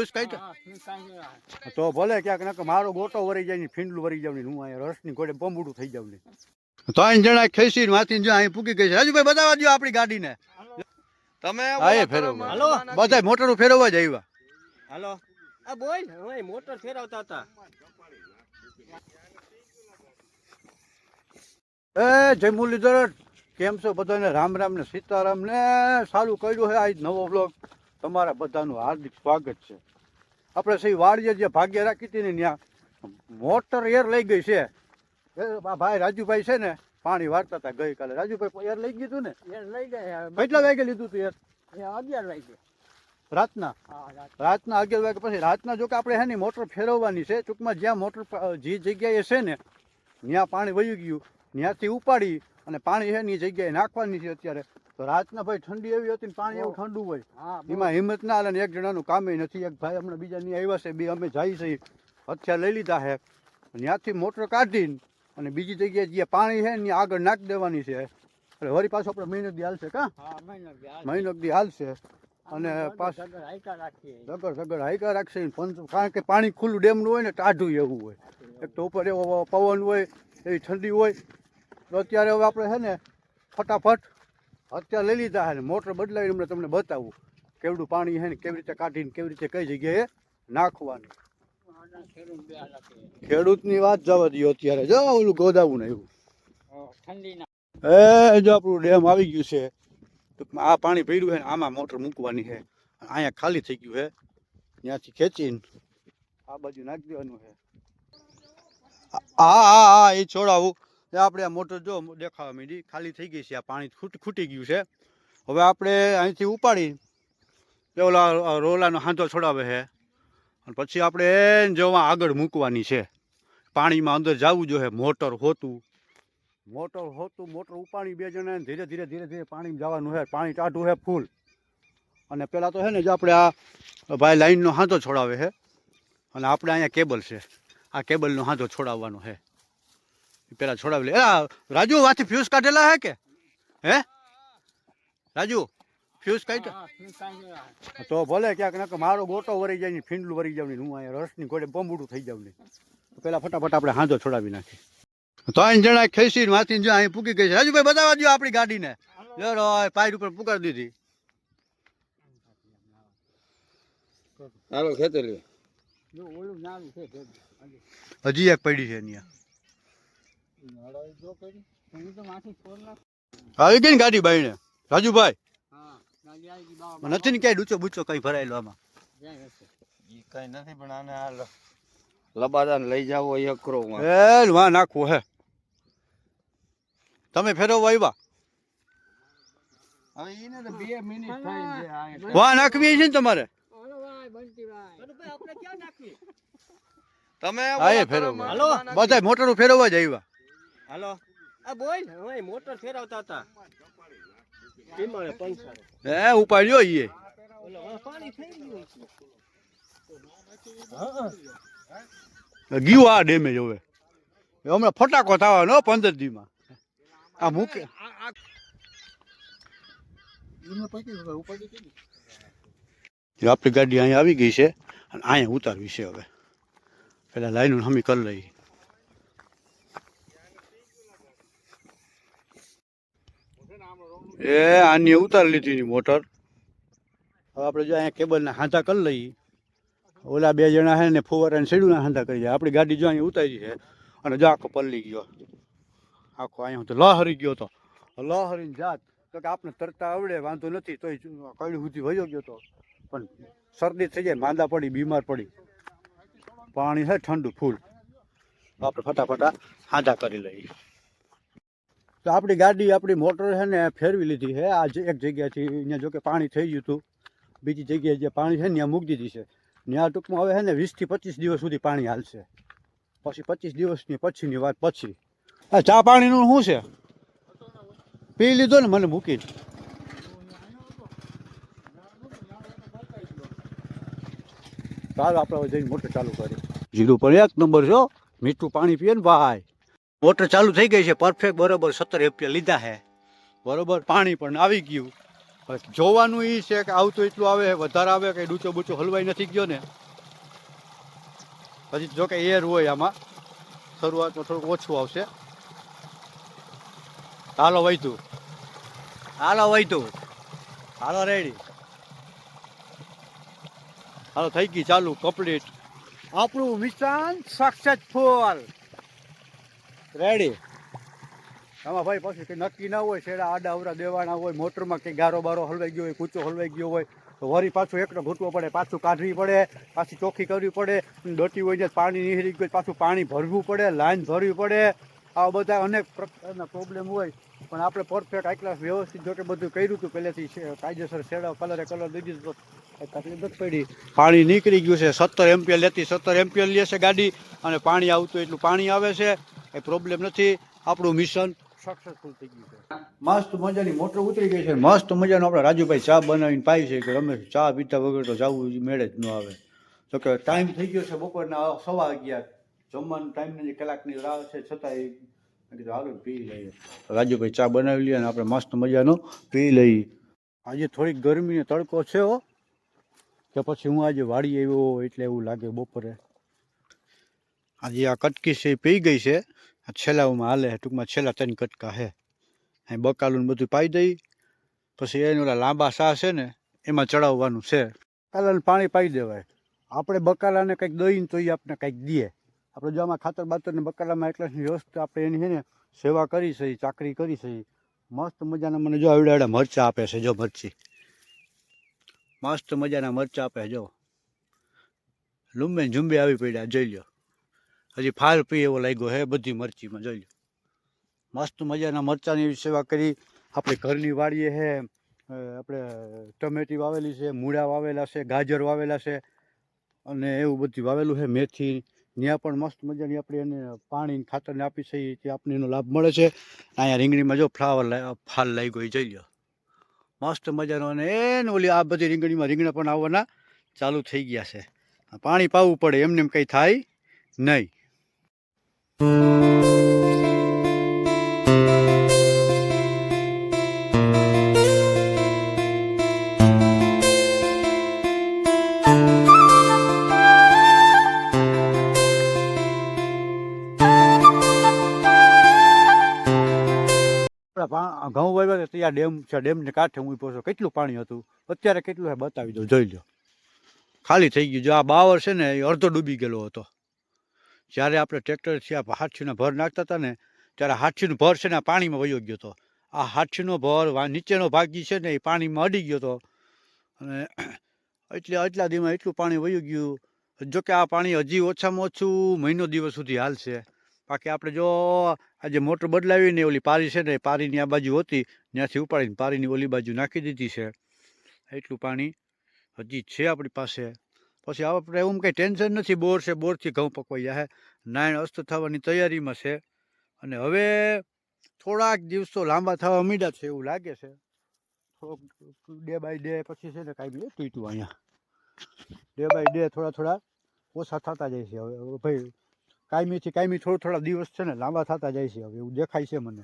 Fuse કઈ તો ભલે ક્યાંક મારો ગોટો વરી જાય ને ફીંડલું વરી જાવ ને હું અહીંયા રસની ઘોડે બમબુડું થઈ જાવ ને 3 જણા ખેંચી માથી જો અહીં પૂકી ગઈ છે રાજુભાઈ બતાવવા દો આપણી ગાડીને તમે હા ફેરવવા હાલો બધા મોટરું ફેરવવા જ આવ્યા હાલો આ બોલ હવે મોટર ફેરવતા હતા એ જય મુરલીધર કેમ છો બધાને રામ રામ ને સીતારામ ને સારું કર્યું છે આજ નવો બ્લોગ તમારા બધાનું હાર્દિક સ્વાગત છે આપણે સહી વાડીએ જે ભાગ્ય રાખી હતી ને ત્યાં મોટર એર લઈ ગઈ છે ભાઈ રાજુભાઈ છે ને પાણી વાળતા હતા ગઈકાલે રાજુભાઈ એર લઈ ગયું ને લઈ ગયા કેટલા વાગે લીધું તું એર 11 વાગે રાતના 11 વાગે પછી રાતના જો કે આપણે હે ને મોટર ફેરવવાની છે ટૂંકમાં જ્યાં મોટર જે જગ્યાએ છે ને ત્યાં પાણી વયું ગયું ત્યાંથી ઉપાડી અને પાણી છે ની જગ્યાએ નાખવાની છે અત્યારે તો રાતના ભાઈ ઠંડી એવી હતી ને પાણી એવું ઠંડુ હોય એમાં હિંમત ના હાલે એક જણાનું કામે નથી એક ભાઈ હમણાં બીજા ની આવ્યા છે બે અમે જાય છે હથિયાર લઈ લીધા છે ત્યાંથી મોટર કાઢીને અને બીજી જગ્યાએ જે પાણી છે ને આગળ નાખી દેવાની છે એટલે વળી પાછું આપણે મહિનો દી હાલશે કા મહિનો દી હાલશે અને પાછું સગડ હાઈકા રાખશે કારણ કે પાણી ખુલ્લું ડેમનું હોય ને ટાઢું એવું હોય એક તો ઉપર એવો પવન હોય એવી ઠંડી હોય તો અત્યારે હવે આપણે છે ને ફટાફટ અત્યારે લઈ લીધા છે ને મોટર બદલાવીને હમણાં તમને બતાવું કેવડું પાણી છે ને કેવી રીતે કાઢીને કેવી રીતે કઈ જગ્યાએ નાખવાનું ખેડૂતની વાત જવા દો અત્યારે જો ઓલું ગોદાવું ને એવું એ જો આપણું ડેમ આવી ગયું છે આ પાણી ભર્યું છે ને આમાં મોટર મૂકવાની છે અહીંયા ખાલી થઈ ગયું છે ત્યાંથી ખેંચીને આ બાજુ નાખી દેવાનું છે હા એ છોડાવું આપણે આ મોટર જો દેખાવા માંડી ખાલી થઈ ગઈ છે આ પાણી ખૂટી ગયું છે હવે આપણે અહીંથી ઉપાડી ઓલા રોલાનો હાંધો છોડાવે છે અને પછી આપણે જોવા આગળ મૂકવાની છે પાણીમાં અંદર જવું જોઈએ મોટર હોતું મોટર ઉપાડી બે જણા ધીરે ધીરે પાણીમાં જવાનું છે પાણી ટાઢું છે ફૂલ અને પેલા તો છે ને જો આપણે આ ભાઈ લાઈનનો હાંધો છોડાવે છે અને આપણે અહીંયા કેબલ છે આ કેબલનો હાંધો છોડાવવાનો છે પેલા છોડાવી લે રાજુ વાથી ફ્યુઝ કાઢેલા હે કે હે રાજુ ફ્યુઝ કાઢ્યા તો ભલે ક્યાંક મારો ગોટો વરી જાય ને ફીંડલું વરી જાવ ને હું અહીંયા રસની ઘોડે બમબુડું થઈ જાવ ને પેલા ફટાફટ આપણે હાંધો છોડાવી નાખી 3 જણા ખેંચી માથી જો અહીં પૂકી ગઈ છે રાજુભાઈ બતાવવા દો આપણી ગાડીને જો પાયર ઉપર પુકારી દીધી હાલો ખેતર લે હજી એક પડી છે અહીંયા આવી ગઈ ને ગાડી બાઈને રાજુભાઈ નથી ને ક્યાંય ડૂચો બૂચો કઈ ભરાયેલો આમાં કઈ નથી પણ આને હાલ લબાદાન લઈ જાવો એકરો એ વાં નાખવું હે તમે ફેરવવા આવ્યા હવે એને તો 2 મિનિટ થાય છે વાં નાખવી છે ને તમારે તમે હા ફેરવવા હાલો બધા મોટરું ફેરવવા જ આવ્યા હાલો આ બોલ હવે મોટર ફેરવતા હતા ટીમાળે પંચર એ ઉપાડ્યો ઈ ઓલો પાણી થઈ ગયું આ ડેમેજ હવે હમણાં ફટાકો થવાનો 15 દીમાં આ મૂકે આપણી ગાડી અહીંયા આવી ગઈ છે અને અહીંયા ઉતારવી છે હવે પેલા લાઈન હમી કરી લઈ એ આની ઉતારી લીધી મોટર હવે આપણે જો અહીંયા કેબલના હાંધા કરી લઈએ ઓલા 2 જણા છે ને ફુવારાને સીડુના હાંધા કરી જાય આપણી ગાડી જો અહીંયા ઉતારી છે અને જો આખો પલ્લી ગયો આખો અહીંયા તો લહરી ગયો તો લહરીને જાત તો કે આપણે તરતા આવડે વાંધો નથી તોય કઈ સુધી વયો ગયો તો પણ શરદી થઈ જાય માંદા પડી બીમાર પડી પાણી છે ઠંડુ ફૂલ આપણે ફટાફટા હાંધા કરી લઈએ તો આપણી ગાડી આપણી મોટર છે ને ફેરવી લીધી છે આ એક જગ્યાથી અહીંયા જો કે પાણી થઈ ગયું હતું બીજી જગ્યાએ જે પાણી છે ને ત્યાં મૂકી દીધી છે ત્યાં ટૂંકમાં હવે છે ને 20 થી 25 દિવસ સુધી પાણી હાલશે પછી 25 દિવસની પછીની વાત પછી આ ચા પાણીનું શું છે પી લીધો ને મને મૂકીને ચાલો આપણે જઈને મોટર ચાલુ કરી જીરું પર 1 નંબર છો મીઠું પાણી પીએ ને ભાઈ મોટર ચાલુ થઈ ગઈ છે પરફેક્ટ બરોબર 17 એમ્પિયર લીધા છે બરોબર પાણી પણ આવી ગયું હવે જોવાનું એ છે કે આવતું એટલું આવે વધારે આવે કે ડૂચો બૂચો હલવાઈ નથી ગયો ને. હજી જો કે એર હોય આમાં, શરૂઆતમાં થોડુંક ઓછું આવશે. હાલો વૈતું, હાલો વૈતું, હાલો રેડી, હાલો થઈ ગઈ ચાલુ કમ્પ્લીટ. આપણું મિશન સક્સેસફુલ. રેડી. આમાં ભાઈ પછી કંઈ નક્કી ના હોય, છેડા આડા અવરા દેવાના હોય, મોટરમાં કંઈ ગારો બારો હલવાઈ ગયો હોય, કૂચો હલવાઈ ગયો હોય તો વરી પાછું એકનો ઘૂંટવો પડે, પાછું કાઢવી પડે, પાછી ચોખ્ખી કરવી પડે. ડોટી હોય ને પાણી નીકળી ગયું પાછું પાણી ભરવું પડે, લાઈન ભરવી પડે. આવા બધા અનેક પ્રકારના પ્રોબ્લેમ હોય. પણ આપણે પરફેક્ટ આટલા વ્યવસ્થિત જો કે બધું કર્યું હતું પહેલેથી કાયદેસર છેડા કલર દઈ દીધું તો તકલીફ નથી પડી. પાણી નીકળી ગયું છે, 17 એમ્પિયર લેતી 17 એમ્પિયર લે છે ગાડી, અને પાણી આવતું એટલું પાણી આવે છે, એ પ્રોબ્લેમ નથી. આપણું મિશન સક્સેસફુલ થઈ ગયું છે. મસ્ત મજાની મોટર ઉતરી ગઈ છે, મસ્ત મજાનો આપણે રાજુભાઈ ચા બનાવીને પાઈ છે કે રમેશ ચા પીતા વગર તો જવું મેળે જ ન આવે. તો કે ટાઈમ થઈ ગયો છે બપોરના 11:15, જમવાનું ટાઈમની કલાકની રાહ છે, છતાંય કીધું હાલો પી લઈએ. રાજુભાઈ ચા બનાવી લઈએ અને આપણે મસ્ત મજાનો પી લઈએ. આજે થોડીક ગરમી ને તડકો છે હો, કે પછી હું આજે વાડી આવ્યો એટલે એવું લાગે બપોરે. આજે આ કટકી છે એ પી ગઈ છે, છેલ્લામાં હાલે ટૂંકમાં છેલ્લા 3 કટકા છે. અહીં બકાલું બધું પાઈ દઈ, પછી એને ઓલા લાંબા સા છે ને એમાં ચડાવવાનું છે. બકાલાને પાણી પાઈ દેવાય. આપણે બકાલાને કંઈક દઈને તો એ આપણે કંઈક દે. આપણે જો આમાં ખાતર બાતરને બકાલામાં એટલાની વ્યવસ્થા આપણે એની છે ને સેવા કરી છે, ચાકરી કરી છે. મસ્ત મજાના મને જો આવડા મરચાં આપે છે, જો મરચી મસ્ત મજાના મરચાં આપે જો. લુંબે ઝુંબે આવી પડ્યા જોઈ લો. હજી ફાલ પી એવો લાગ્યો હે બધી મરચીમાં જોઈ લો. મસ્ત મજાના મરચાંની સેવા કરી. આપણે ઘરની વાડીએ છે, આપણે ટમેટી વાવેલી છે, મૂળા વાવેલા છે, ગાજર વાવેલા છે, અને એવું બધું વાવેલું છે, મેથી. ત્યાં પણ મસ્ત મજાની આપણે એને પાણી ખાતરને આપી છે, તે આપણને એનો લાભ મળે છે. અહીંયા રીંગણીમાં જો ફાલ લાગ્યો એ જોઈ લો મસ્ત મજાનો. અને એને ઓલી આ બધી રીંગણીમાં રીંગણા પણ આવવાના ચાલુ થઈ ગયા છે. પાણી પાવું પડે, એમને એમ કંઈ થાય નહીં. ઘઉં વાવ્યા ત્યાં ડેમ છે, ડેમને કાંઠે હું ઊભો છું. કેટલું પાણી હતું, અત્યારે કેટલું છે બતાવી દઉં જોઈ લો. ખાલી થઈ ગયું. જો આ બાવર છે ને એ અડધો ડૂબી ગયેલો હતો. જ્યારે આપણે ટ્રેક્ટરથી આ હાથીના ભર નાખતા હતા ને ત્યારે હાથીનો ભર છે ને આ પાણીમાં વયો ગયો હતો. આ હાથીનો ભર નીચેનો ભાગ છે ને એ પાણીમાં અડી ગયો હતો, અને એટલા દીમાં એટલું પાણી વયું ગયું. જોકે આ પાણી હજી ઓછામાં ઓછું મહિનો દિવસ સુધી હાલશે. બાકી આપણે જો આજે મોટર બદલાવીને ઓલી પારી છે ને એ પારીની આ બાજુ હતી, ત્યાંથી ઉપાડીને પારીની ઓલી બાજુ નાખી દીધી છે. એટલું પાણી હજી છે આપણી પાસે. પછી આપણે એવું કંઈ ટેન્શન નથી. બોર છે, બોરથી ઘઉં પકવાઈ જાય. નાયણ અસ્ત થવાની તૈયારીમાં છે, અને હવે થોડાક દિવસો લાંબા થવા માંડ્યા છે એવું લાગે છે. થોડોક ડે બાય ડે પછી છે ને કાંઈ તૂટ્યું અહીંયા ડે બાય ડે થોડા ઓછા થતા જાય છે. હવે ભાઈ કાયમીથી કાયમી થોડા દિવસ છે ને લાંબા થતા જાય છે. હવે એવું દેખાય છે મને.